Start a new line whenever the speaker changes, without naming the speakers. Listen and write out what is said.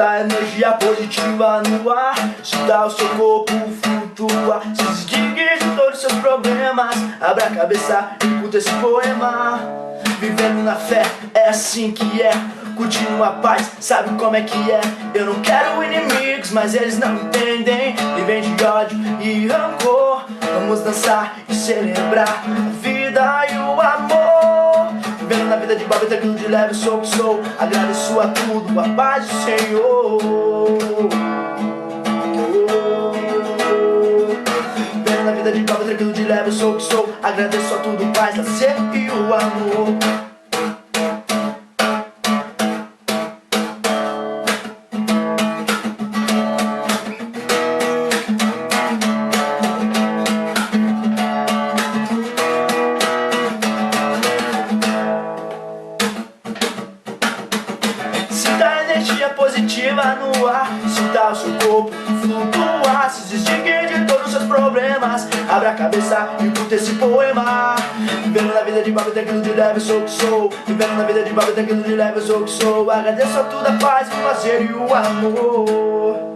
Sinta a energia positiva no ar, sinta o seu corpo flutuar. Se desligue de todos os seus problemas, abra a cabeça e curta esse poema. Vivendo na fé, é assim que é, curtindo a paz, sabe como é que é. Eu não quero inimigos, mas eles não entendem, vivem de ódio e rancor. Vamos dançar e celebrar a vida e o amor. Vivendo na vida de Bob, tranquilo de leve, sou o que sou. Agradeço a tudo, a paz do Senhor. Vivendo na vida de Bob, tranquilo de leve, sou o que sou. Agradeço a tudo, paz, lazer e o amor. Sinta a energia positiva no ar, sinta o seu corpo flutuar. Se desligue de todos os seus problemas, abra a cabeça e curta esse poema. Vivendo na vida de Bob, tranquilo de leve, sou o que sou. Vivendo na vida de Bob, tranquilo de leve, sou o que sou. Agradeço a tudo, a paz, o prazer e o amor.